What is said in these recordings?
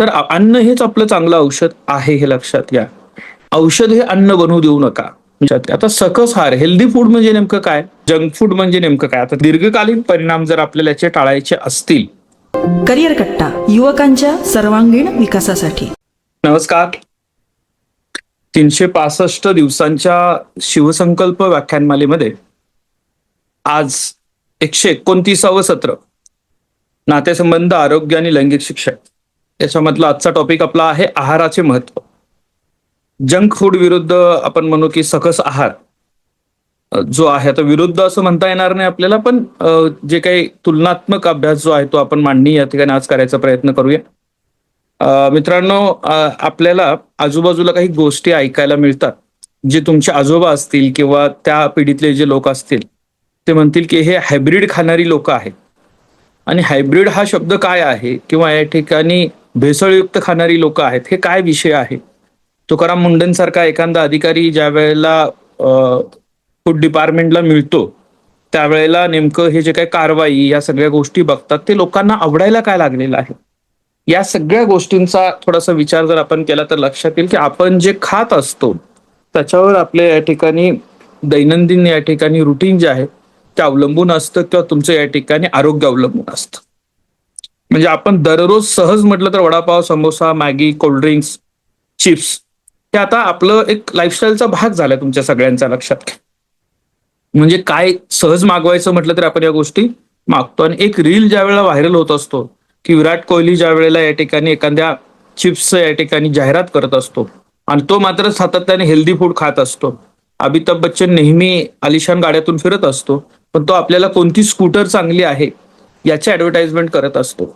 तर अन्न हेच आपलं चांगलं औषध आहे हे लक्षात घ्या. औषध हे अन्न बनवू देऊ नका. आता सकस आहार हेल्दी फूड म्हणजे नेमकं काय, जंक फूड म्हणजे नेमकं काय. आता दीर्घकालीन परिणाम जर आपल्याला याचे टाळायचे असतील. करिअर कट्टा, युवकांच्या सर्वांगीण विकासासाठी. नमस्कार. 365 दिवसांच्या शिवसंकल्प व्याख्यानमालेमध्ये आज 129वं सत्र, नातेसंबंध, आरोग्य आणि लैंगिक शिक्षण, याच्यामधला आजचा टॉपिक आपला आहे आहाराचे महत्व. जंक फूड विरुद्ध आपण म्हणू की सकस आहार जो आहे, आता विरुद्ध असं म्हणता येणार नाही आपल्याला, पण जे काही तुलनात्मक अभ्यास जो आहे तो आपण मांडणी या ठिकाणी आज करायचा प्रयत्न करूया. मित्रांनो, आपल्याला आजूबाजूला काही गोष्टी ऐकायला मिळतात, जे तुमचे आजोबा असतील किंवा त्या पिढीतले जे लोक असतील ते म्हणतील की हे हायब्रिड खाणारी लोक आहेत. आणि हायब्रिड हा शब्द काय आहे, किंवा या ठिकाणी भेसळयुक्त खाणारी लोक आहेत, हे काय विषय आहे. तुकाराम मुंडेंसारखा एखादा अधिकारी ज्या वेळेला फूड डिपार्टमेंटला मिळतो त्यावेळेला नेमकं हे जे काही कारवाई या सगळ्या गोष्टी बघतात ते लोकांना आवडायला काय लागलेलं आहे. या सगळ्या गोष्टींचा थोडासा विचार जर आपण केला तर लक्षात येईल की आपण जे खात असतो त्याच्यावर आपल्या या ठिकाणी दैनंदिन या ठिकाणी रुटीन जे आहे ते अवलंबून असतं, किंवा तुमचं या ठिकाणी आरोग्य अवलंबून असतं. म्हणजे आपण दररोज सहज म्हटलं तर vada pav, samosa, Maggi, cold drinks, chips हे आता आपलं एक लाईफस्टाईलचा भाग झालाय तुमच्या सगळ्यांचा. लक्षात घ्या. म्हणजे काय सहज मागवायचं म्हटलं तर आपण या गोष्टी मागतो. आणि एक रील ज्या वेळेला व्हायरल होत असतो की विराट कोहली ज्या वेळेला या ठिकाणी एखाद्या चिप्सचं या ठिकाणी जाहिरात करत असतो आणि तो मात्र सातत्याने हेल्दी फूड खात असतो. अमिताभ बच्चन नेहमी आलिशान गाड्यातून फिरत असतो, पण तो आपल्याला कोणती स्कूटर चांगली आहे याची ऍडव्हर्टाइजमेंट करत असतो.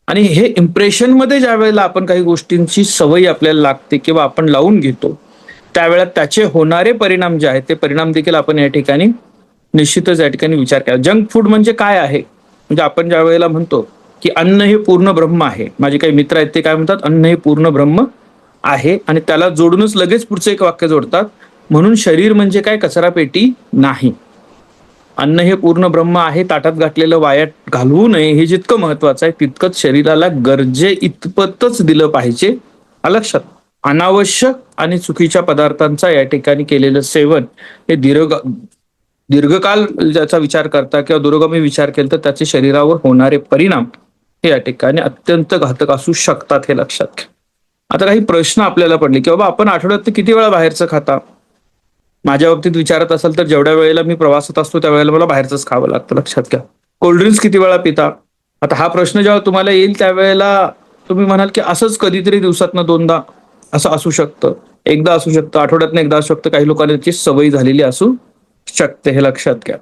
आणि हे इम्प्रेशन मध्ये ज्या वेळेला आपण काही गोष्टींची सवय आपल्याला लागते किंवा आपण लावून घेतो त्यावेळेला त्याचे होणारे परिणाम जे आहेत ते परिणाम देखील आपण या ठिकाणी निश्चितच या ठिकाणी विचार केला. जंक फूड म्हणजे काय आहे, म्हणजे आपण ज्या वेळेला म्हणतो की अन्न हे पूर्ण ब्रह्म आहे, माझे काही मित्र आहेत ते काय म्हणतात, अन्न हे पूर्ण ब्रह्म आहे, आणि त्याला जोडूनच लगेच पुढचं एक वाक्य जोडतात, म्हणून शरीर म्हणजे काय कचरा पेटी नाही. अन्न हे पूर्ण ब्रह्म आहे, ताटात घातलेलं वायात घालवू नये हे जितकं महत्वाचं आहे तितकंच शरीराला गरजे इतपतच दिलं पाहिजे. लक्षात. अनावश्यक आणि चुकीच्या पदार्थांचा या ठिकाणी केलेलं सेवन हे दीर्घकाल ज्याचा विचार करता किंवा दूरगामी विचार केला तर त्याचे शरीरावर होणारे परिणाम हे या ठिकाणी अत्यंत घातक असू शकतात, हे लक्षात घ्या. आता काही प्रश्न आपल्याला पडले की बाबा आपण आठवड्यात किती वेळा बाहेरचं खाता. माझ्या बाबतीत विचारत असाल तर जेवढ्या वेळेला मी प्रवासात असतो त्यावेळेला मला बाहेरचंच खावं लागतं. लक्षात घ्या. कोल्ड्रिंक्स किती वेळा पिता. आता हा प्रश्न जेव्हा तुम्हाला येईल त्यावेळेला तुम्ही म्हणाल की असंच कधीतरी दिवसातनं दोनदा असं असू शकतं, एकदा असू शकतं, आठवड्यातनं एकदा असू शकतं, काही लोकांना त्याची सवय झालेली असू शकते, हे लक्षात घ्या.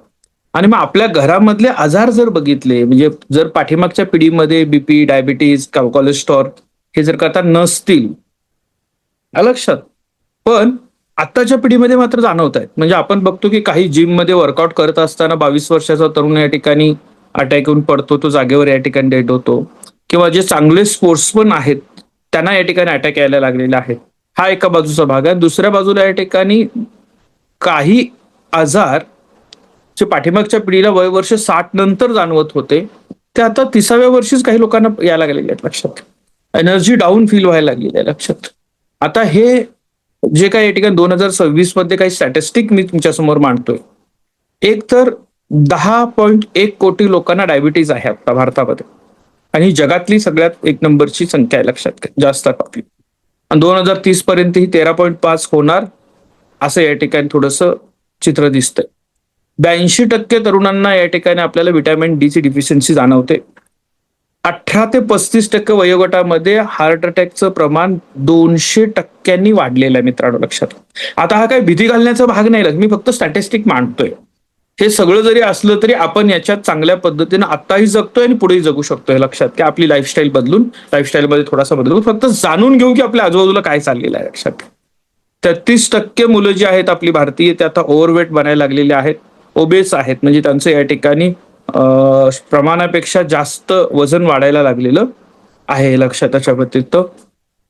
आणि मग आपल्या घरामधले आजार जर बघितले, म्हणजे जर पाठीमागच्या पिढीमध्ये बीपी, डायबिटीज, कोलेस्ट्रॉल हे जर करता नसतील लक्षात, पण आत्ताच्या पिढीमध्ये मात्र जाणवत आहेत. म्हणजे आपण बघतो की काही जिम मध्ये वर्कआउट करत असताना 22 वर्षाचा तरुण या ठिकाणी अटॅक येऊन पडतो, तो जागेवर या ठिकाणी डेड होतो. किंवा जे चांगले स्पोर्ट्समन आहेत त्यांना या ठिकाणी अटॅक यायला लागलेले आहेत. हा एका बाजूचा भाग आहे. दुसऱ्या बाजूला या ठिकाणी काही आजार जे पाठीमागच्या पिढीला वय वर्ष 60 नंतर जाणवत होते ते आता 30व्या वर्षीच काही लोकांना यायला लागलेले आहेत. लक्षात. एनर्जी डाऊन फील व्हायला लागलेली आहे. लक्षात. आता हे जे काही या ठिकाणी 2026 मध्ये काही स्टॅटिस्टिक मी तुमच्या समोर मांडतोय, एक तर 10.1 कोटी लोकांना डायबिटीज आहे आता भारतामध्ये, आणि जगातली सगळ्यात एक नंबरची संख्या आहे. लक्षात घ्या. जास्त टॉपिक. आणि 2030 पर्यंत ही 13.5 होणार असं या ठिकाणी थोडस चित्र दिसतंय. 82% तरुणांना या ठिकाणी आपल्याला व्हिटॅमिन डी ची डिफिशियन्सी जाणवते. 18 ते 35% वयोगटामध्ये हार्ट अटॅकचं प्रमाण 200% वाढलेलं आहे मित्रांनो. लक्षात. आता हा काही भीती घालण्याचा भाग नाही, मी फक्त स्टॅटिस्टिक मांडतोय. हे सगळं जरी असलं तरी आपण याच्यात चांगल्या पद्धतीनं आत्ताही जगतोय आणि पुढेही जगू शकतोय. हे लक्षात की आपली लाईफस्टाईल बदलून, लाईफस्टाईलमध्ये थोडासा बदलून फक्त जाणून घेऊ की आपल्या आजूबाजूला काय चाललेलं आहे. लक्षात. 33% मुलं जी आहेत आपली भारतीय ते आता ओव्हरवेट बनायला लागलेले आहेत, ओबेस आहेत, म्हणजे त्यांचं या ठिकाणी प्रमाणापेक्षा जास्त वजन वाढायला लागलेलं आहे. हे लक्षात. त्याच्या व्यतिरिक्त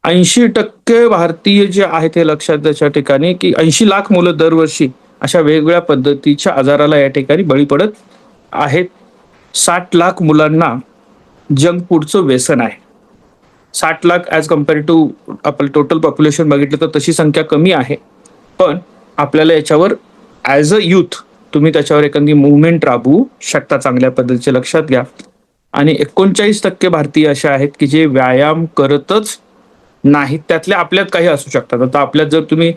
80% भारतीय जे आहेत हे लक्षात त्याच्या ठिकाणी की 80 लाख मुलं दरवर्षी अशा वेगवेगळ्या पद्धतीच्या आजाराला या ठिकाणी बळी पडत आहेत. 60 लाख मुलांना जंक फूडचं व्यसन आहे. 60 लाख ॲज कम्पेअर टू आपलं टोटल पॉप्युलेशन बघितलं तर तशी संख्या कमी आहे. पण आपल्याला याच्यावर ॲज अ युथ तुम्ही त्याच्यावर एखादी मुवमेंट राबवू शकता चांगल्या पद्धतीचे, लक्षात घ्या. आणि 39% भारतीय असे आहेत की जे व्यायाम करतच नाहीत. त्यातल्या आपल्यात काही असू शकतात. आता आपल्यात जर तुम्ही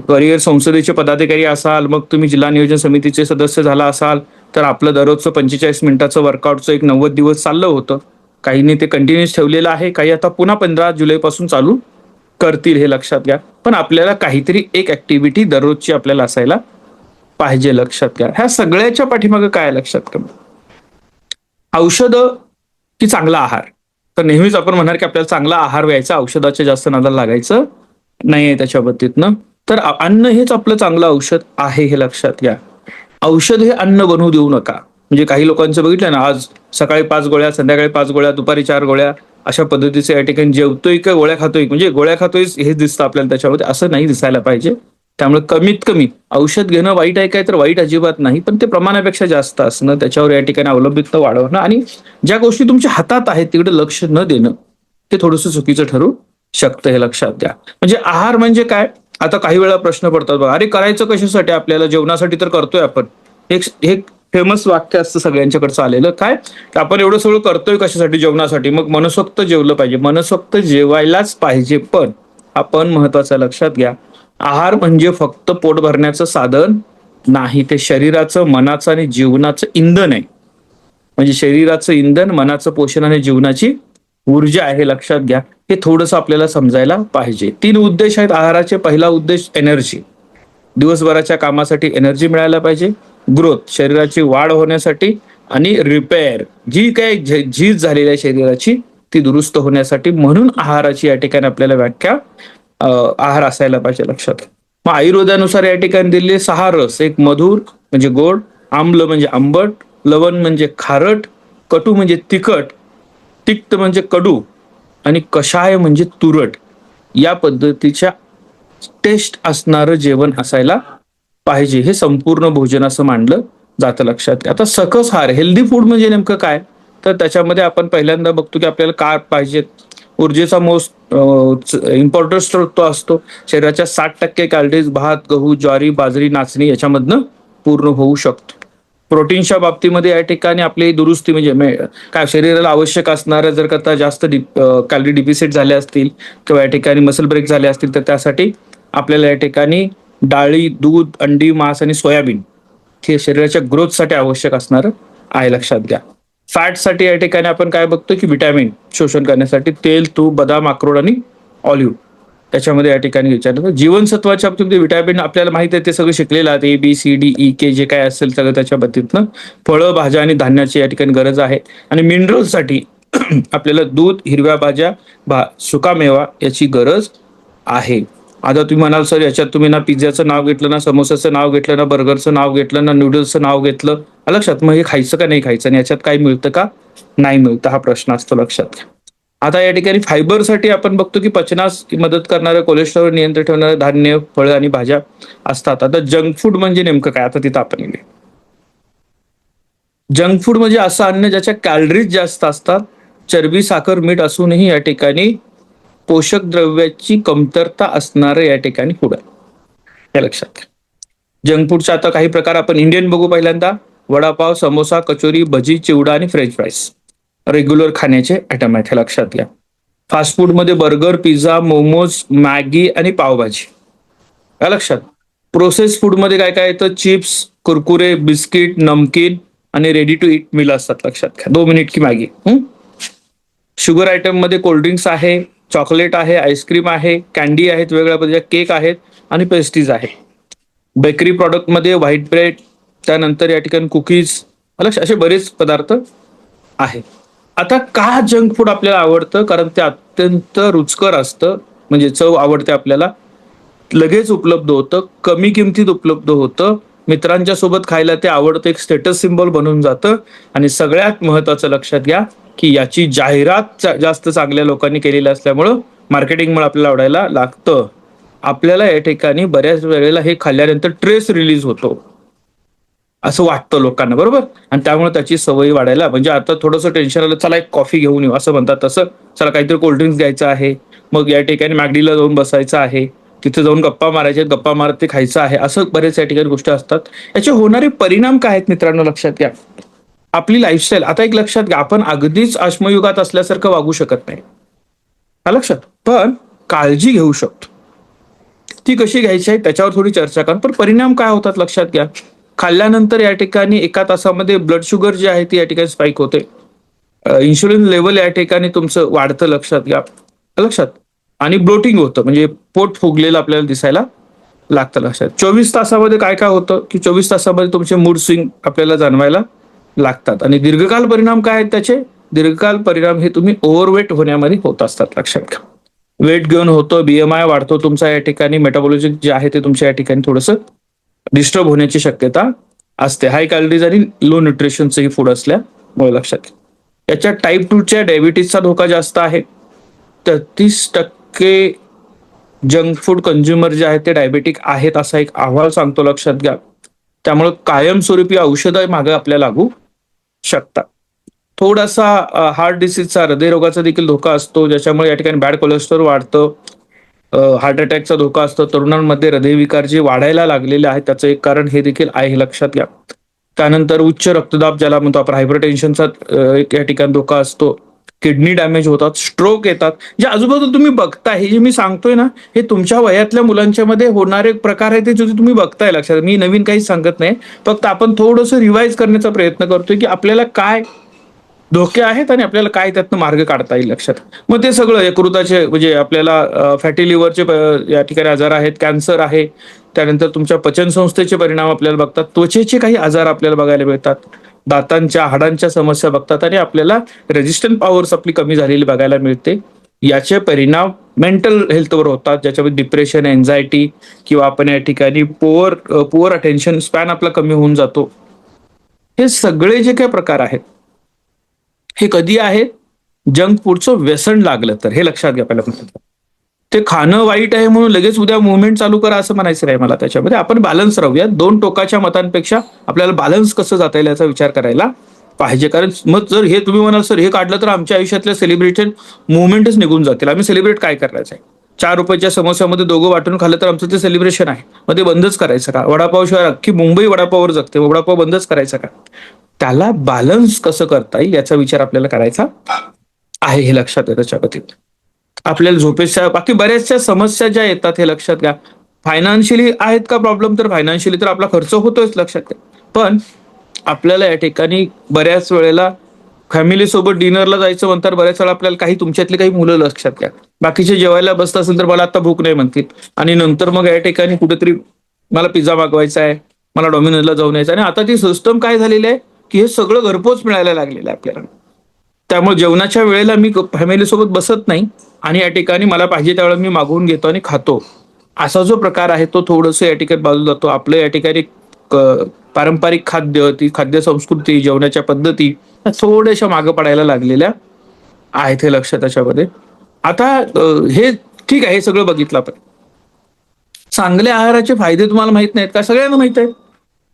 करिअर संसदेचे पदाधिकारी असाल, मग तुम्ही जिल्हा नियोजन समितीचे सदस्य झाला असाल, तर आपलं दररोजचं 45 मिनिटाचं वर्कआउटचं एक 90 दिवस चाललं होतं. काहींनी ते कंटिन्युअस ठेवलेलं आहे, काही आता पुन्हा 15 जुलैपासून चालू करतील, हे लक्षात घ्या. पण आपल्याला काहीतरी एक ऍक्टिव्हिटी दररोजची आपल्याला असायला पाहिजे, लक्षात घ्या. ह्या सगळ्याच्या पाठीमागे काय आहे लक्षात घ्या. औषधं की चांगला आहार. तर नेहमीच आपण म्हणणार की आपल्याला चांगला आहार घ्यायचा, औषधाच्या जास्त नादाला लागायचं नाहीये त्याच्या बाबतीतनं. तर अन्न हेच आपलं चांगलं औषध आहे, हे लक्षात घ्या. औषध हे अन्न बनवू देऊ नका. म्हणजे काही लोकांचं बघितलं ना, आज सकाळी 5 गोळ्या, संध्याकाळी 5 गोळ्या, दुपारी 4 गोळ्या, अशा पद्धतीचे या ठिकाणी जेवतोय का गोळ्या खातोय, म्हणजे गोळ्या खातोय हेच दिसतं आपल्याला त्याच्यामध्ये. असं नाही दिसायला पाहिजे. त्यामुळे कमीत कमी औषध घेणं वाईट आहे काय, तर वाईट अजिबात नाही, पण ते प्रमाणापेक्षा जास्त असणं, त्याच्यावर या ठिकाणी अवलंबित्व वाढवणं आणि ज्या गोष्टी तुमच्या हातात आहेत तिकडे लक्ष न देणं, ते थोडंसं चुकीचं ठरू शकतं, हे लक्षात द्या. म्हणजे आहार म्हणजे काय. आता काही वेळा प्रश्न पडतात बघा, अरे करायचं कशासाठी, आपल्याला जेवणासाठी तर करतोय आपण. एक फेमस वाक्य असतं सगळ्यांच्याकडचं आलेलं, काय की आपण एवढं सगळं करतोय कशासाठी, जेवणासाठी. मग मनसोक्त जेवलं पाहिजे, मनसोक्त जेवायलाच पाहिजे. पण आपण महत्वाचं लक्षात घ्या, आहार म्हणजे फक्त पोट भरण्याचं साधन नाही, ते शरीराचं, मनाचं आणि जीवनाचं इंधन आहे. म्हणजे शरीराचं इंधन, मनाचं पोषण आणि जीवनाची ऊर्जा आहे, लक्षात घ्या. हे थोडंसं आपल्याला समजायला पाहिजे. 3 उद्देश आहेत आहाराचे. पहिला उद्देश एनर्जी, दिवसभराच्या कामासाठी एनर्जी मिळायला पाहिजे. ग्रोथ, शरीराची वाढ होण्यासाठी. आणि रिपेअर, जी काही झीज झालेली आहे शरीराची ती दुरुस्त होण्यासाठी. म्हणून आहाराची या ठिकाणी आपल्याला व्याख्या आहार असायला पाहिजे, लक्षात. मग आयुर्वेदानुसार या ठिकाणी दिलेले 6 रस, एक मधुर म्हणजे गोड, आम्ल म्हणजे आंबट, लवण म्हणजे खारट, कटू म्हणजे तिखट, तिक्त म्हणजे कडू आणि कषाय म्हणजे तुरट, या पद्धतीच्या टेस्ट असणारं जेवण असायला पाहिजे. हे संपूर्ण भोजन असं मानलं जातं, लक्षात घ्या. आता सकस आहार, हेल्दी फूड म्हणजे नेमकं काय, तर त्याच्यामध्ये आपण पहिल्यांदा बघतो की आपल्याला कार्ब पाहिजेत. ऊर्जेचा मोस्ट इम्पॉर्टंट स्त्रोत तो असतो. शरीराच्या 60% कॅलरीज भात, गहू, ज्वारी, बाजरी, नाचणी याच्यामधनं पूर्ण होऊ शकतो. प्रोटीनच्या बाबतीमध्ये या ठिकाणी आपली दुरुस्ती म्हणजे काय, शरीराला आवश्यक असणाऱ्या जर का जास्त कॅलरी डिफिसिट झाले असतील किंवा या ठिकाणी मसल ब्रेक झाले असतील, तर त्यासाठी आपल्याला या ठिकाणी डाळी, दूध, अंडी, मांस आणि सोयाबीन हे शरीराच्या ग्रोथसाठी आवश्यक असणारं आहे, लक्षात घ्या. फॅटसाठी या ठिकाणी आपण काय बघतो की विटॅमिन शोषण करण्यासाठी तेल, तूप, बदाम, अक्रोड आणि ऑलिव्ह त्याच्यामध्ये या ठिकाणी विचारलं. जीवनसत्वाच्या बाबतीत विटॅमिन आपल्याला माहिती आहे, ते सगळं शिकलेलं आहे. ABCDE के जे काय असेल सगळं त्याच्या बाबतीतनं. फळं, भाज्या आणि धान्याची या ठिकाणी गरज आहे. आणि मिनरलसाठी आपल्याला दूध, हिरव्या भाज्या, सुकामेवा याची गरज आहे. आता तुम्ही म्हणाल सर याच्यात तुम्ही ना पिझ्झाचं नाव घेतलं, ना समोसाचं नाव घेतलं, ना बर्गरचं नाव घेतलं, ना नूडल्सचं नाव घेतलं, लक्षात. मग हे खायचं का नाही खायचं आणि याच्यात काय मिळतं का नाही मिळतं, हा प्रश्न असतो, लक्षात. आता या ठिकाणी फायबरसाठी आपण बघतो की पचनास मदत करणारे, कोलेस्ट्रॉल नियंत्रण ठेवणारे धान्य, फळं आणि भाज्या असतात. आता जंक फूड म्हणजे नेमकं काय, आता तिथं आपण येऊया. जंक फूड म्हणजे असं अन्न ज्याच्या कॅलरीज जास्त असतात, चरबी, साखर, मीठ असूनही या ठिकाणी पोषक द्रव्याची कमतरता असणारं या ठिकाणी फूड आहे, हे लक्षात घ्या. जंक फूडचे आता काही प्रकार आपण इंडियन बघू. पहिल्यांदा वडापाव, समोसा, कचोरी, भजी, चिवडा आणि फ्रेंच फ्राईज रेग्युलर खाण्याचे आयटम आहेत, हे लक्षात घ्या. फास्ट फूड मध्ये बर्गर, पिझ्झा, मोमोज, मॅगी आणि पावभाजी, या लक्षात. प्रोसेस फूड मध्ये काय काय येतं, चिप्स, कुरकुरे, बिस्किट, नमकीन आणि रेडी टू इट मिल असतात, लक्षात घ्या. 2 मिनिट की मॅगी. शुगर आयटम मध्ये कोल्ड्रिंक्स आहे, चॉकलेट आहे, आईस्क्रीम आहे, कॅन्डी आहेत, वेगवेगळ्या पद्धतीच्या केक आहेत आणि पेस्ट्रीज आहे. बेकरी प्रॉडक्ट मध्ये व्हाईट ब्रेड, त्यानंतर या ठिकाणी कुकीज, असे बरेच पदार्थ आहे. आता का जंक फूड आपल्याला आवडतं, कारण ते अत्यंत रुचकर असतं, म्हणजे चव आवडते आपल्याला, लगेच उपलब्ध होतं, कमी किमतीत उपलब्ध होतं, मित्रांच्या सोबत खायला ते आवडतं, एक स्टेटस सिम्बॉल बनून जातं. आणि सगळ्यात महत्वाचं लक्षात घ्या की याची जाहिरात जास्त चांगल्या लोकांनी केलेली असल्यामुळं मार्केटिंगमुळे आपल्याला आवडायला लागतं. आपल्याला या ठिकाणी बऱ्याच वेळेला हे खाल्ल्यानंतर ट्रेस रिलीज होतो. असं वाटतं लोकांना, बरोबर. आणि त्यामुळे त्याची सवय वाढायला, म्हणजे आता थोडंसं टेन्शन आलं, चला एक कॉफी घेऊन येऊ असं म्हणतात तसं, चला काहीतरी कोल्ड्रिंक्स घ्यायचं आहे, मग या ठिकाणी मॅगडीला जाऊन बसायचं आहे, तिथे जाऊन गप्पा मारायचे, गप्पा मारत ते खायचं आहे, असं बरेच या ठिकाणी गोष्टी असतात. याचे होणारे परिणाम काय आहेत मित्रांनो, लक्षात घ्या. आपली लाईफस्टाईल, आता एक लक्षात घ्या, आपण अगदीच अश्मयुगात असल्यासारखं वागू शकत नाही, हा लक्षात. पण काळजी घेऊ शकतो. ती कशी घ्यायची आहे त्याच्यावर थोडी चर्चा करा. पण परिणाम काय होतात लक्षात घ्या. खाल्ल्यानंतर या ठिकाणी एका तासामध्ये ब्लड शुगर जी आहे ती या ठिकाणी स्पाइक होते. इन्शुलिन लेवल या ठिकाणी तुमचं वाढतं, लक्षात घ्या, लक्षात. आणि ब्लोटिंग होतं, म्हणजे पोट फुगलेलं आपल्याला दिसायला लागतं, लक्षात. 24 तासामध्ये काय काय होतं की 24 तासामध्ये तुमचे मूड स्विंग आपल्याला जाणवायला लागतात. आणि दीर्घकाल परिणाम काय आहेत त्याचे? दीर्घकाल परिणाम हे तुम्ही ओव्हरवेट होण्यामध्ये होत असतात, लक्षात घ्या. वेट गेन होतं, बीएमआय वाढतो तुमचा, या ठिकाणी मेटाबॉलिझम जे आहे ते तुमच्या या ठिकाणी थोडंसं डिस्टर्ब होण्याची शक्यता असते. हाय कॅलरीज आणि लो न्यूट्रिशनचंही फूड असल्यामुळे, लक्षात घ्या. याच्यात टाईप 2च्या डायबिटीजचा धोका जास्त आहे. 33% जंक फूड कंझ्युमर जे आहेत ते डायबेटिक आहेत, असा एक अहवाल सांगतो, लक्षात घ्या. त्यामुळे कायमस्वरूपी औषधं मागे आपल्याला लागू शकतात. थोडासा हार्ट डिसीजचा, हृदयरोगाचा देखील धोका असतो, ज्याच्यामुळे या ठिकाणी बॅड कोलेस्ट्रॉल वाढतं. हार्ट अटॅकचा धोका असतो. तरुणांमध्ये हृदयविकार जे वाढायला लागलेले आहेत त्याचं एक कारण हे देखील आहे, हे लक्षात घ्या. त्यानंतर उच्च रक्तदाब, ज्याला म्हणतो आपण हायपरटेन्शनचा एक या ठिकाणी धोका असतो. किडनी डॅमेज होतात, स्ट्रोक येतात. जे आजूबाजूला तुम्ही बघताय, हे जे मी सांगतोय ना, हे तुमच्या वयातल्या मुलांच्या मध्ये होणारे प्रकार आहे, ते जे तुम्ही बघताय, लक्षात. मी नवीन काही सांगत नाही, फक्त आपण थोडंसं रिवाइज करण्याचा प्रयत्न करतोय की आपल्याला काय धोके आहेत आणि आपल्याला काय त्यातनं मार्ग काढता येईल, लक्षात. मग ते सगळं यकृताचे, म्हणजे आपल्याला फॅटी लिव्हरचे या ठिकाणी आजार आहेत, कॅन्सर आहे. त्यानंतर तुमच्या पचनसंस्थेचे परिणाम आपल्याला बघतात, त्वचेचे काही आजार आपल्याला बघायला मिळतात, दातांच्या हाडांच्या समस्या बघतात, आणि आपल्याला रेजिस्टंट पॉवर्स आपली कमी झालेली बघायला मिळते. याचे परिणाम मेंटल हेल्थवर होतात, ज्याच्यामध्ये डिप्रेशन, एन्झायटी, किंवा आपण या ठिकाणी पुअर अटेन्शन स्पॅन आपला कमी होऊन जातो. हे सगळे जे काही प्रकार आहेत हे कधी आहेत? जंक फूडचं व्यसन लागलं तर, हे लक्षात घ्या पहिला. ते खाणं वाईट आहे म्हणून लगेच उद्या मुवमेंट चालू करा असं म्हणायचं नाही मला. त्याच्यामध्ये आपण बॅलन्स राहूया. दोन टोकाच्या मतांपेक्षा आपल्याला बॅलन्स कसं जाता येईल याचा विचार करायला पाहिजे. कारण मग जर हे तुम्ही म्हणाल सर हे काढलं तर आमच्या आयुष्यातल्या सेलिब्रेशन मुवमेंटच निघून जातील, आम्ही सेलिब्रेट काय करायचं आहे? 4 रुपयाच्या समोस्यामध्ये दोघं वाटून खाल्लं तर आमचं ते सेलिब्रेशन आहे, मग ते बंदच करायचं का? वडापाव शिवाय अख्खी मुंबई वडापाववर जगते, वडापाव बंदच करायचा का? त्याला बॅलन्स कसं करता येईल याचा विचार आपल्याला करायचा आहे, हे लक्षात आहे. त्याच्याबद्दल आपल्याला झोपेच्या बाकी बऱ्याचशा समस्या ज्या येतात हे लक्षात घ्या. फायनान्शियली आहेत का प्रॉब्लेम? तर फायनान्शियली तर आपला खर्च होतोच, लक्षात घ्या. पण आपल्याला या ठिकाणी बऱ्याच वेळेला फॅमिली सोबत डिनरला जायचं म्हणतात, बऱ्याच वेळा आपल्याला काही तुमच्यातली काही मुलं, लक्षात घ्या, बाकीचे जेवायला बसत असेल तर मला आता भूक नाही म्हणतील, आणि नंतर मग या ठिकाणी कुठेतरी मला पिझ्झा मागवायचा आहे, मला डॉमिनोजला जाऊन यायचं. आणि आता ती सिस्टम काय झालेली आहे की हे सगळं घरपोच मिळायला लागलेलं आहे आपल्याला. त्यामुळे जेवणाच्या वेळेला मी फॅमिली सोबत बसत नाही, आणि या ठिकाणी मला पाहिजे त्यावेळेला मी मागवून घेतो आणि खातो. असा जो प्रकार आहे तो थोडंसं या ठिकाणी बाजूला जातो. आपलं या ठिकाणी पारंपरिक खाद्य, ती खाद्य संस्कृती, जेवणाच्या पद्धती थोड्याशा मागं पडायला लागलेल्या आहेत, हे लक्षात. त्याच्यामध्ये आता हे ठीक आहे, हे सगळं बघितलं आपण. चांगल्या आहाराचे फायदे तुम्हाला माहित नाहीत का? सगळ्यांना माहित आहे,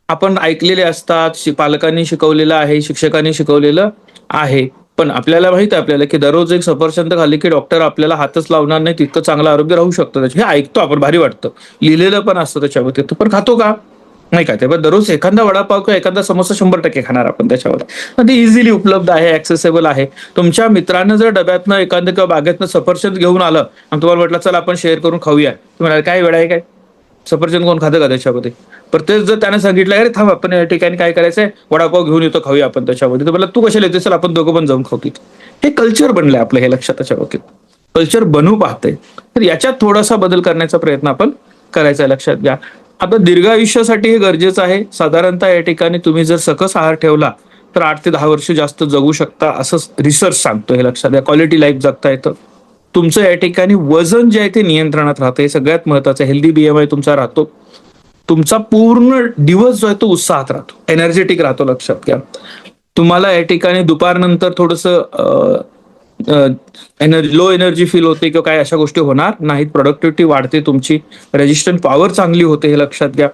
आपण ऐकलेले असतात, पालकांनी शिकवलेलं आहे, शिक्षकांनी शिकवलेलं आहे. पण आपल्याला माहित आहे आपल्याला की दररोज एक सफरचंद खाल्ली की डॉक्टर आपल्याला हातच लावणार नाही, तितकं चांगलं आरोग्य राहू शकतं त्याचे. हे ऐकतो आपण, भारी वाटतं, लिहिलेलं पण असतं त्याच्यावरती, पण खातो का? नाही का? ते पण दररोज एखादा वडापाव किंवा एखादा समोसा 100% खाणार आपण त्याच्यावर. ते इझिली उपलब्ध आहे, ऍक्सेसेबल आहे. तुमच्या मित्रानं जर डब्यातनं एखादं किंवा बागेतनं सफरचंद घेऊन आलं आणि तुम्हाला म्हटलं चला आपण शेअर करून खाऊया, तुम्ही म्हणाल काय वेळ आहे काय? सफरचंद कोण खातं का त्याच्यामध्ये? पर तेच जर त्याने सांगितलं अरे थांब आपण या ठिकाणी काय करायचंय, वडापाव घेऊन येतो, खाऊया आपण त्याच्यामध्ये, तर मला तू कशाला येते, चल आपण दोघं पण जाऊन खाऊ. हे कल्चर बनलंय आपलं, हे लक्षात. त्याच्या बाबतीत कल्चर बनू पाहतंय, तर याच्यात थोडासा बदल करण्याचा प्रयत्न आपण करायचा, लक्षात घ्या. आता दीर्घ आयुष्यासाठी हे गरजेचं आहे. साधारणतः या ठिकाणी तुम्ही जर सकस आहार ठेवला तर 8 ते 10 वर्ष जास्त जगू शकता, असं रिसर्च सांगतो, हे लक्षात घ्या. क्वालिटी लाईफ जगता येतं. तुमचं या ठिकाणी वजन जे आहे ते नियंत्रणात राहतं, हे सगळ्यात महत्वाचं. हेल्दी बीएमआय तुमचा राहतो. तुमचा पूर्ण दिवस जो आहे तो उत्साहात राहतो, एनर्जेटिक राहतो, लक्षात घ्या. तुम्हाला या ठिकाणी दुपारनंतर थोडंसं लो एनर्जी फील होते किंवा काय अशा गोष्टी होणार नाहीत. प्रोडक्टिव्हिटी वाढते तुमची, रेजिस्टंट पॉवर चांगली होते, हे लक्षात घ्या.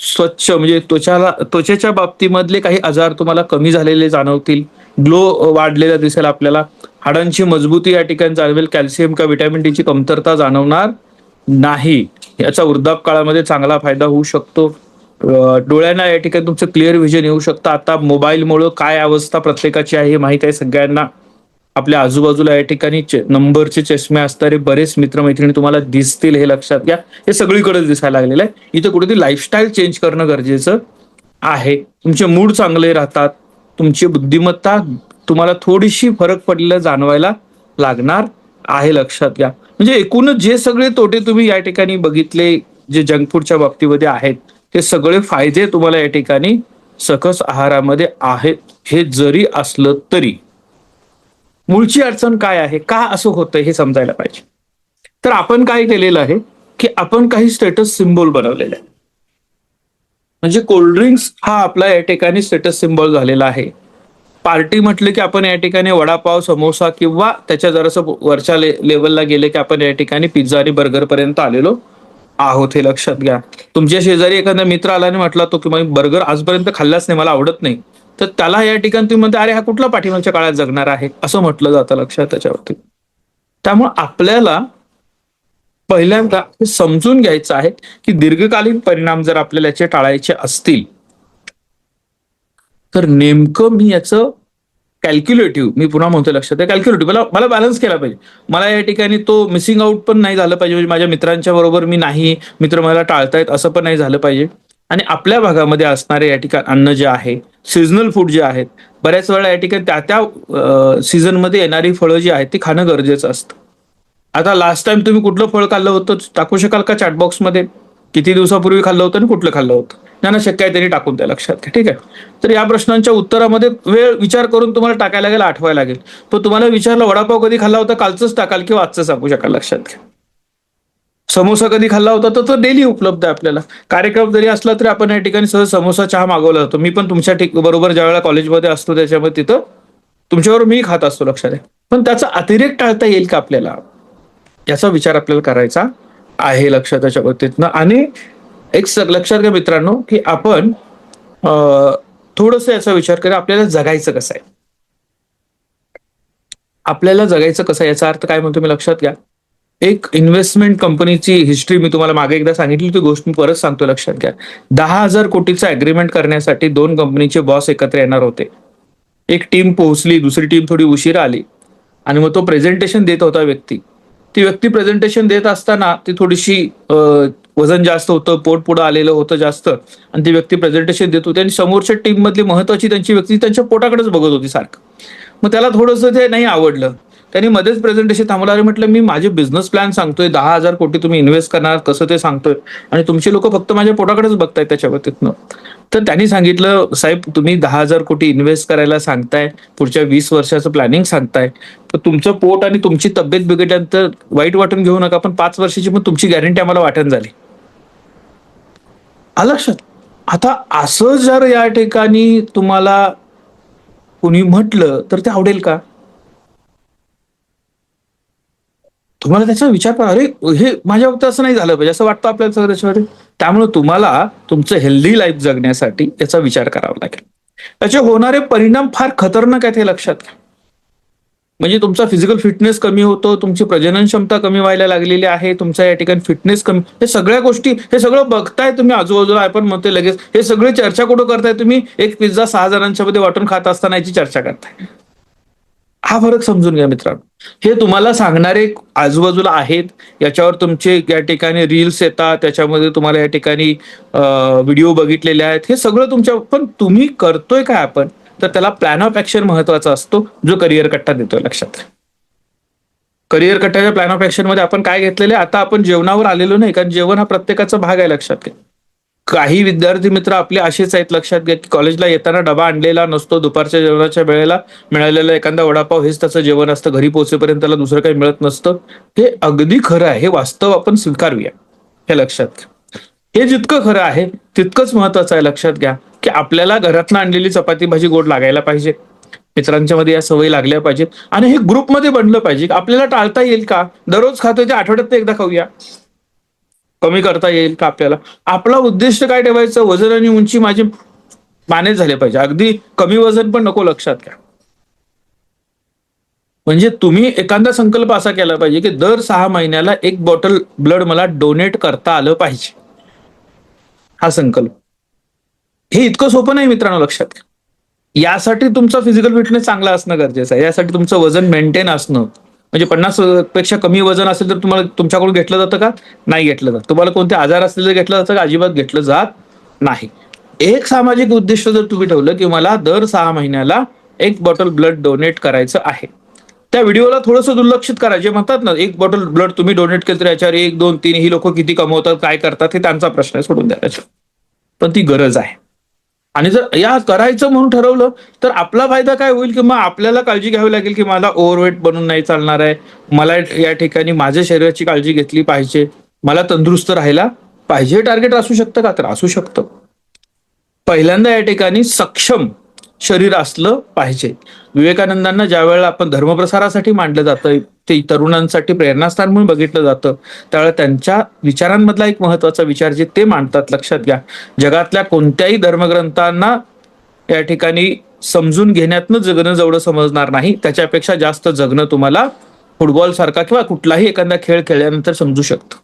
स्वच्छ म्हणजे त्वचेच्या बाबतीमधले काही आजार तुम्हाला कमी झालेले जाणवतील. ग्लो वाढलेला दिसेल आपल्याला. हाडांची मजबूती या ठिकाणी जाणवेल. कॅल्शियम किंवा व्हिटॅमिन डी ची कमतरता जाणवणार नाही. याचा वृद्धापकाळामध्ये चांगला फायदा होऊ शकतो. डोळ्यांना या ठिकाणी तुमचं क्लिअर व्हिजन येऊ शकतं. आता मोबाईलमुळं काय अवस्था प्रत्येकाची आहे हे माहित आहे सगळ्यांना. आपल्या आजूबाजूला या ठिकाणी नंबरचे चष्मे असणारे बरेच मित्रमैत्रिणी तुम्हाला दिसतील, हे लक्षात घ्या. हे सगळीकडेच दिसायला लागलेलं आहे. इथं कुठेतरी लाईफस्टाईल चेंज करणं गरजेचं आहे. तुमचे मूड चांगले राहतात. तुमची बुद्धिमत्ता तुम्हाला थोडीशी फरक पडलेला जाणवायला लागणार आहे, लक्षात घ्या. म्हणजे एकूणच जे सगळे तोटे तुम्ही या ठिकाणी बघितले, जे जंक फूडच्या बाबतीमध्ये आहेत, ते सगळे फायदे तुम्हाला या ठिकाणी सकस आहारामध्ये आहेत. हे जरी असलं तरी मूळची अडचण काय आहे, का असं होतंय हे समजायला पाहिजे. तर आपण काय केलेलं आहे की आपण काही स्टेटस सिम्बॉल बनवलेले आहे. म्हणजे कोल्ड्रिंक्स हा आपला या ठिकाणी स्टेटस सिम्बॉल झालेला आहे. पार्टी म्हटलं की आपण या ठिकाणी वडापाव, समोसा किंवा त्याच्या जरासं वरच्या लेवलला गेले की आपण या ठिकाणी पिझ्झा आणि बर्गर पर्यंत आलेलो आहोत, हे लक्षात घ्या. तुमच्या शेजारी एखादा मित्र आला आणि म्हटला तो की मी बर्गर आजपर्यंत खाल्लाच नाही, मला आवडत नाही, तर त्याला या ठिकाणी तुम्ही म्हणता अरे हा कुठला पाठीमागच्या काळात जगणार आहे, असं म्हटलं जातं, लक्षात त्याच्यावरती. त्यामुळे आपल्याला पहिल्यांदा हे समजून घ्यायचं आहे की दीर्घकालीन परिणाम जर आपल्याला याचे टाळायचे असतील तर नेमकं मी याचं कॅल्क्युलेटिव्ह, मी पुन्हा म्हणतो लक्षात आहे, कॅल्क्युलेटिव्ह मला मला बॅलन्स केला पाहिजे. मला या ठिकाणी तो मिसिंग आउट पण नाही झालं पाहिजे. म्हणजे माझ्या मित्रांच्या बरोबर मी नाही, मित्र मला टाळतायत असं पण नाही झालं पाहिजे. आणि आपल्या भागामध्ये असणारे या ठिकाणी अन्न जे आहे, सीझनल फूड जे आहेत, बऱ्याच वेळा या ठिकाणी त्या त्या सीझनमध्ये येणारी फळं जी आहेत ती खाणं गरजेचं असतं. आता लास्ट टाइम तुम्ही कुठलं फळ खाल्लं होतं टाकू शकाल का चॅटबॉक्समध्ये? किती दिवसापूर्वी खाल्लं होतं आणि कुठलं खाल्लं होतं? ज्यांना शक्य आहे त्यांनी टाकून द्या, लक्षात घ्या. ठीक आहे. तर या प्रश्नांच्या उत्तरामध्ये वेळ विचार करून तुम्हाला टाकायला लागेल, आठवायला लागेल. पण तुम्हाला विचारलं वडापाव कधी खाल्ला होता, कालचंच टाकाल किंवा आजचं सांगू शकाल, लक्षात घ्या. समोसा कधी खाल्ला होता तर तो डेली उपलब्ध आहे आपल्याला. कार्यक्रम जरी असला तरी आपण या ठिकाणी सहज समोसा चहा मागवला जातो. मी पण तुमच्या बरोबर ज्या वेळेला कॉलेजमध्ये असतो त्याच्यामध्ये तिथं तुमच्याबरोबर मी खात असतो, लक्षात आहे. पण त्याचा अतिरेक टाळता येईल का आपल्याला, याचा विचार आपल्याला करायचा आहे, लक्षात त्याच्या बाबतीतनं. आणि एक लक्षात घ्या मित्रांनो की आपण थोडस याचा विचार करा, आपल्याला जगायचं कसं आहे. आपल्याला जगायचं कसं आहे याचा अर्थ काय म्हणतो मी, लक्षात घ्या. एक इन्व्हेस्टमेंट कंपनीची हिस्ट्री मी तुम्हाला मागे एकदा सांगितली, ती गोष्ट मी परत सांगतो, लक्षात घ्या. 10,000 कोटीचा अग्रीमेंट करण्यासाठी दोन कंपनीचे बॉस एकत्र येणार होते. एक टीम पोहोचली, दुसरी टीम थोडी उशिरा आली आणि मग तो प्रेझेंटेशन देत होता व्यक्ती. ती व्यक्ती प्रेझेंटेशन देत असताना ती थोडीशी वजन जास्त होतं, पोट पुढं आलेलं होतं जास्त, आणि ती व्यक्ती प्रेझेंटेशन देत होती आणि समोरच्या टीम मधली महत्वाची त्यांची व्यक्ती त्यांच्या पोटाकडेच बघत होती सारखं. मग त्याला थोडंसं ते नाही आवडलं. त्यांनी मध्येच प्रेझेंटेशन थांबवलं. अरे म्हटलं मी माझे बिझनेस प्लॅन सांगतोय, 10,000 कोटी तुम्ही इन्व्हेस्ट करणार कसं ते सांगतोय आणि तुमचे लोक फक्त माझ्या पोटाकडेच बघतायत त्याच्या बाबतीतनं. तर त्यांनी सांगितलं साहेब तुम्ही 10,000 कोटी इन्व्हेस्ट करायला सांगताय, पुढच्या 20 वर्षाचं प्लॅनिंग सांगताय, तर तुमचं पोट आणि तुमची तब्येत बिघडल्यानंतर वाईट वाटून घेऊ नका, पण 5 वर्षाची पण तुमची गॅरंटी आम्हाला वाटण झाली. आलं लक्षात. आता असं जर या ठिकाणी तुम्हाला कुणी म्हटलं तर ते आवडेल का तुम्हाला? त्याचा विचार करा, अरे हे माझ्या बाबतीत असं नाही झालं पाहिजे असं वाटतं आपल्याला सगळं त्याच्यामध्ये. त्यामुळे तुम्हाला तुमचं हेल्दी लाईफ जगण्यासाठी याचा विचार करावा लागेल. त्याचे होणारे परिणाम फार खतरनाक आहेत, हे लक्षात घ्या. म्हणजे तुमचा फिजिकल फिटनेस कमी होतो, तुमची प्रजनन क्षमता कमी व्हायला लागलेली आहे, तुमचा या ठिकाणी फिटनेस कमी, हे सगळ्या गोष्टी, हे सगळं बघताय तुम्ही आजूबाजूला. आपण म्हणतोय लगेच हे सगळे चर्चा कुठं करताय तुम्ही? एक पिझ्झा 6 जणांच्या मध्ये वाटून खात असताना याची चर्चा करताय. हा फरक समजून घ्या मित्रांनो. हे तुम्हाला सांगणारे आजूबाजूला आहेत, याच्यावर तुमचे या ठिकाणी रील्स येतात, त्याच्यामध्ये तुम्हाला या ठिकाणी व्हिडिओ बघितलेले आहेत, हे सगळं तुमच्या, पण तुम्ही करतोय काय आपण, तर त्याला प्लॅन ऑफ ऍक्शन महत्वाचा असतो, जो करिअर कट्टा देतोय, लक्षात. करिअर कट्ट्याच्या प्लॅन ऑफ ऍक्शन मध्ये आपण काय घेतलेले, आता आपण जेवणावर आलेलो नाही, कारण जेवण हा प्रत्येकाचा भाग आहे, लक्षात घ्या. काही विद्यार्थी मित्र आपले असेच आहेत, लक्षात घ्या, की कॉलेजला येताना डबा आणलेला नसतो, दुपारच्या जेवणाच्या वेळेला मिळालेला एखादा वडापाव हेच त्याचं जेवण असतं, घरी पोहोचेपर्यंत त्याला दुसरं काही मिळत नसतं. हे अगदी खरं आहे, हे वास्तव आपण स्वीकारूया, हे लक्षात घ्या. हे जितकं खरं आहे तितकंच महत्वाचं आहे, लक्षात घ्या, की आपल्याला घरातनं आणलेली चपाती भाजी गोड लागायला पाहिजे, मित्रांच्या मध्ये या सवयी लागल्या पाहिजेत, आणि हे ग्रुपमध्ये बनलं पाहिजे. आपल्याला टाळता येईल का? दररोज खातोय ते आठवड्यात एकदा खाऊया, कमी करता येईल का आपल्याला? आपला उद्दिष्ट काय ठेवायचं? वजन आणि उंची माझी मॅनेज झाले पाहिजे. अगदी कमी वजन पण नको, लक्षात घ्या. म्हणजे तुम्ही एखादा संकल्प असा केला पाहिजे की दर 6 महिन्याला 1 बॉटल ब्लड मला डोनेट करता आलं पाहिजे. हा संकल्प. हे इतकं सोपं नाही मित्रांनो, लक्षात घ्या. यासाठी तुमचा फिजिकल फिटनेस चांगला असणं गरजेचं आहे. यासाठी तुमचं वजन मेंटेन असणं, म्हणजे 50 पेक्षा कमी वजन असेल तर तुम्हाला तुमच्याकडून घेतलं जातं का? नाही घेतलं जात. तुम्हाला कोणते आजार असलेलं घेतलं जातं का? अजिबात घेतलं जात नाही. एक सामाजिक उद्दिष्ट जर तुम्ही ठेवलं की मला दर 6 महिन्याला 1 बॉटल ब्लड डोनेट करायचं आहे, त्या व्हिडिओला थोडंसं दुर्लक्षित करा. जे म्हणतात ना, 1 बॉटल ब्लड तुम्ही डोनेट केलं तर याच्यावर 1, 2, 3 ही लोक किती कमवतात, काय करतात, हे त्यांचा प्रश्न आहे, सोडून द्या त्याच्यात. पण ती गरज आहे. आणि जर या करायचं म्हणून ठरवलं तर आपला फायदा काय होईल की मग आपल्याला काळजी घ्यावी लागेल की मला ओव्हरवेट बनून नाही चालणार आहे, मला या ठिकाणी माझ्या शरीराची काळजी घेतली पाहिजे, मला तंदुरुस्त राहायला पाहिजे. टार्गेट असू शकतं का? तर असू शकतं. पहिल्यांदा या ठिकाणी सक्षम शरीर असलं पाहिजे. विवेकानंदांना ज्या वेळेला आपण धर्मप्रसारासाठी मांडलं जातं, ते तरुणांसाठी प्रेरणास्थान म्हणून बघितलं जातं, त्यावेळेला त्यांच्या विचारांमधला एक महत्वाचा विचार जे ते मांडतात, लक्षात घ्या, जगातल्या कोणत्याही धर्मग्रंथांना या ठिकाणी समजून घेण्यातनं जगणं जेवढं समजणार नाही, त्याच्यापेक्षा जास्त जगणं तुम्हाला फुटबॉल सारखा किंवा कुठलाही एखादा खेळ खेळल्यानंतर समजू शकतं.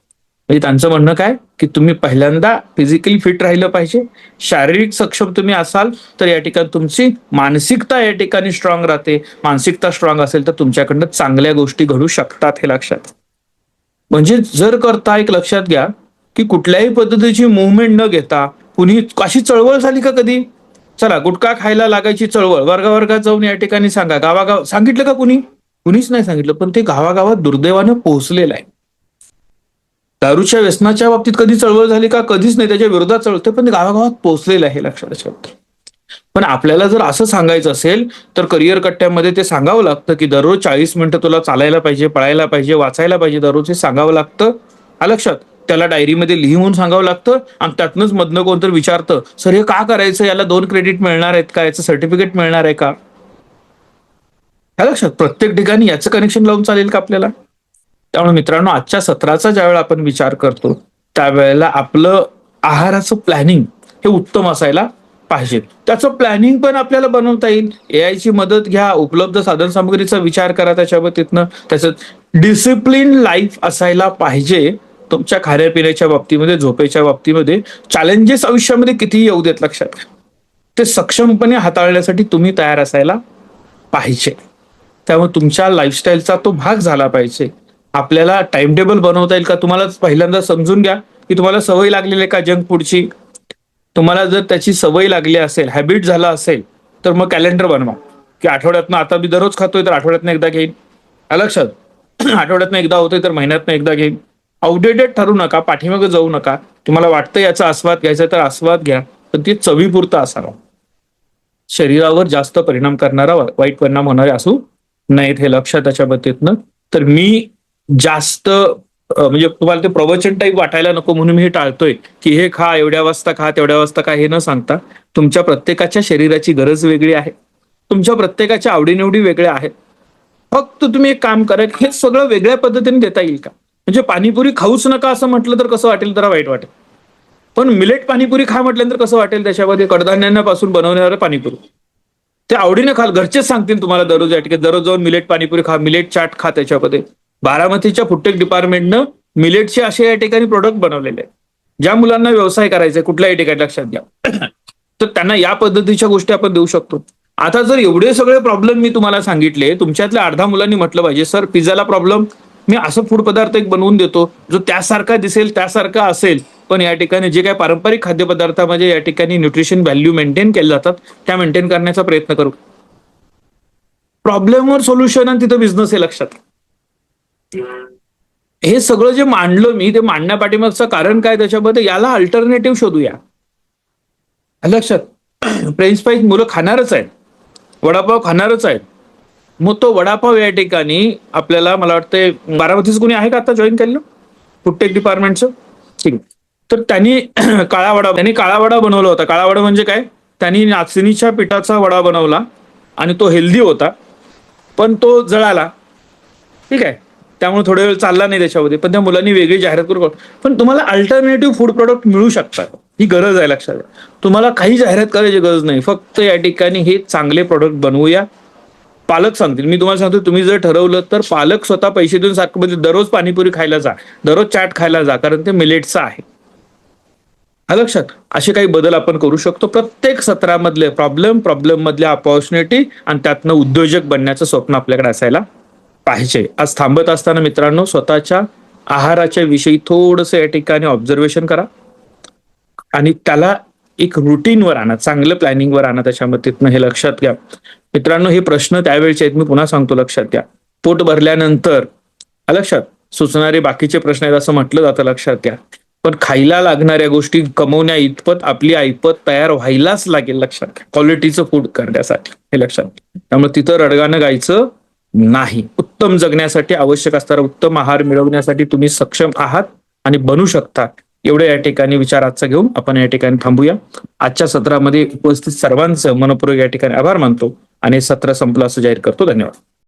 म्हणजे त्यांचं म्हणणं काय की तुम्ही पहिल्यांदा फिजिकली फिट राहिलं पाहिजे. शारीरिक सक्षम तुम्ही असाल तर या ठिकाणी तुमची मानसिकता या ठिकाणी स्ट्रॉंग राहते. मानसिकता स्ट्रॉंग असेल तर तुमच्याकडनं चांगल्या गोष्टी घडू शकतात, हे लक्षात. म्हणजे जर करता एक लक्षात घ्या की कुठल्याही पद्धतीची मुवमेंट न घेता, कुणी अशी चळवळ झाली का कधी? चला, गुटखा खायला लागायची चळवळ, वर्गावर्गात जाऊन या ठिकाणी सांगा, गावागाव सांगितलं का कुणी? कुणीच नाही सांगितलं, पण ते गावागावात दुर्दैवानं पोहोचलेलं आहे. दारूच्या व्यसनाच्या बाबतीत कधी चळवळ झाली का? कधीच नाही. त्याच्या विरोधात चळवते, पण गावागावात पोहोचलेलं आहे, लक्षात ठेवा. पण आपल्याला जर असं सांगायचं असेल तर करिअर कट्ट्यामध्ये ते सांगावं लागतं की दररोज 40 मिनिटं तुला चालायला पाहिजे, पळायला पाहिजे, वाचायला पाहिजे, दररोज हे सांगावं लागतं. हा लक्षात. त्याला डायरीमध्ये लिहून सांगावं लागतं आणि त्यातनंच मधनं कोणतरी विचारतं, सर हे का करायचं, याला 2 क्रेडिट मिळणार आहेत का, याचं सर्टिफिकेट मिळणार आहे का? हा लक्षात. प्रत्येक ठिकाणी याचं कनेक्शन लावून चालेल का आपल्याला? त्यामुळे मित्रांनो, आजच्या सत्राचा ज्यावेळेला आपण विचार करतो त्यावेळेला आपलं आहाराचं प्लॅनिंग हे उत्तम असायला पाहिजे. त्याचं प्लॅनिंग पण आपल्याला बनवता येईल. AI ची मदत घ्या, उपलब्ध साधन सामग्रीचा विचार करा, त्याच्या बाबतीतनं त्याचं डिसिप्लिन लाईफ असायला पाहिजे. तुमच्या खाण्यापिण्याच्या बाबतीमध्ये, झोपेच्या बाबतीमध्ये चॅलेंजेस आयुष्यामध्ये कितीही येऊ देत, लक्षात घ्या, ते सक्षमपणे हाताळण्यासाठी तुम्ही तयार असायला पाहिजे. त्यामुळे तुमच्या लाईफस्टाईलचा तो भाग झाला पाहिजे. आपल्याला टाइम टेबल बनवता येईल का? तुम्हाला पहिल्यांदा समजून घ्या की तुम्हाला सवय लागलेली आहे का जंक फूडची. तुम्हाला जर त्याची सवय लागली असेल, हॅबिट झाला असेल, तर मग कॅलेंडर बनवा की आठवड्यातनं, आता मी दररोज खातोय तर आठवड्यातनं एकदा घेईन, लक्षात. आठवड्यातनं एकदा होतोय तर महिन्यातनं एकदा घेईन. आउटडेटेड ठरू नका, पाठीमागे जाऊ नका. तुम्हाला वाटतं याचा आस्वाद घ्यायचा तर आस्वाद घ्या, पण ती चवीपुरता असावा. शरीरावर जास्त परिणाम करणारा, वाईट परिणाम होणारे असू नाहीत, हे लक्षात त्याच्या बाबतीतनं. तर मी जास्त म्हणजे तुम्हाला ते प्रवचन टाईप वाटायला नको म्हणून मी हे टाळतोय की हे खा, एवढ्या वाजता खा, तेवढ्या वाजता खा, हे न सांगता तुमच्या प्रत्येकाच्या शरीराची गरज वेगळी आहे, तुमच्या प्रत्येकाच्या आवडीनिवडी वेगळ्या आहेत. फक्त तुम्ही एक काम करा, हे सगळं वेगळ्या पद्धतीने देता येईल का? म्हणजे पाणीपुरी खाऊच नका असं म्हटलं तर कसं वाटेल? जरा वाईट वाटेल. पण मिलेट पाणीपुरी खा म्हटल्यानंतर कसं वाटेल? त्याच्यामध्ये कडधान्यांपासून बनवणारं पाणीपुरी ते आवडीने खाल. घरचेच सांगतील तुम्हाला दररोज या ठिकाणी, दररोज जाऊन मिलेट पाणीपुरी खा, मिलेट चाट खा. त्याच्यामध्ये बारामतीच्या फुडटेक डिपार्टमेंटनं मिलेटचे असे या ठिकाणी प्रोडक्ट बनवलेले आहेत. ज्या मुलांना व्यवसाय करायचा आहे कुठल्याही ठिकाणी, लक्षात घ्या, तर त्यांना या पद्धतीच्या गोष्टी आपण देऊ शकतो. आता जर एवढे सगळे प्रॉब्लेम मी तुम्हाला सांगितले, तुमच्यातल्या अर्धा मुलांनी म्हटलं पाहिजे, सर पिझ्झाला प्रॉब्लेम, मी असं फूड पदार्थ एक बनवून देतो जो त्यासारखा दिसेल, त्यासारखा असेल, पण या ठिकाणी जे काही पारंपरिक खाद्यपदार्थामध्ये या ठिकाणी न्यूट्रिशन व्हॅल्यू मेंटेन केले जातात त्या मेंटेन करण्याचा प्रयत्न करू. प्रॉब्लेमवर सोल्युशन आणि तिथं बिझनेस आहे, लक्षात. हे सगळं जे मांडलं मी, ते मांडण्यापाठीमागचं कारण काय त्याच्यामध्ये, याला अल्टरनेटिव्ह शोधूया, लक्षात. फ्रेंच फ्राईज मुलं खाणारच आहेत, वडापाव खाणारच आहेत. मग तो वडापाव या ठिकाणी आपल्याला, मला वाटतं बारामतीच कोणी आहे का आता जॉईन केलेलं फूडटेक डिपार्टमेंटचं? ठीक आहे. तर त्यांनी काळा वडा बनवला होता. काळा वडा म्हणजे काय? त्यांनी नाचणीच्या पिठाचा वडा बनवला आणि तो हेल्दी होता, पण तो जळाला. ठीक आहे. त्यामुळे थोडा वेळ चालला नाही त्याच्यामध्ये, पण त्या मुलांनी वेगळी जाहिरात करू. पण तुम्हाला अल्टरनेटिव्ह फूड प्रोडक्ट मिळू शकतात, ही गरज आहे लक्षात घ्या. तुम्हाला काही जाहिरात करायची गरज नाही, फक्त या ठिकाणी हे चांगले प्रोडक्ट बनवूया. पालक सांगतील, मी तुम्हाला सांगतो, तुम्ही जर ठरवलं तर पालक स्वतः पैसे देऊन सारखं म्हणजे दररोज पाणीपुरी खायला जा, दररोज चाट खायला जा, कारण ते मिलेटचं आहे. लक्षात, असे काही बदल आपण करू शकतो. प्रत्येक सत्रामधले प्रॉब्लेम मधल्या अपॉर्च्युनिटी आणि त्यातनं उद्योजक बनण्याचं स्वप्न आपल्याकडे असायला पाहिजे. आज थांबत असताना मित्रांनो, स्वतःच्या आहाराच्या विषयी थोडंसं या ठिकाणी ऑब्झर्वेशन करा आणि त्याला एक रुटीनवर आणा, चांगलं प्लॅनिंगवर आणा. त्याच्यामध्ये हे लक्षात घ्या मित्रांनो, हे प्रश्न त्यावेळेचे आहेत, मी पुन्हा सांगतो, लक्षात घ्या. पोट भरल्यानंतर लक्षात सुचणारे बाकीचे प्रश्न आहेत असं म्हटलं जातं, लक्षात घ्या. पण खायला लागणाऱ्या गोष्टी कमवण्या इतपत आपली ऐपत तयार व्हायलाच लागेल, लक्षात घ्या, क्वालिटीचं फूड करण्यासाठी, हे लक्षात घ्या. त्यामुळे तिथं रडगाणं गायचं नाही. उत्तम जगण्यासाठी आवश्यक असणारा उत्तम आहार मिळवण्यासाठी तुम्ही सक्षम आहात आणि बनू शकता. एवढं या ठिकाणी विचार आजचा घेऊन आपण या ठिकाणी थांबूया. आजच्या सत्रामध्ये उपस्थित सर्वांचं मनपूर्वक या ठिकाणी आभार मानतो आणि सत्र संपलं असं जाहीर करतो. धन्यवाद.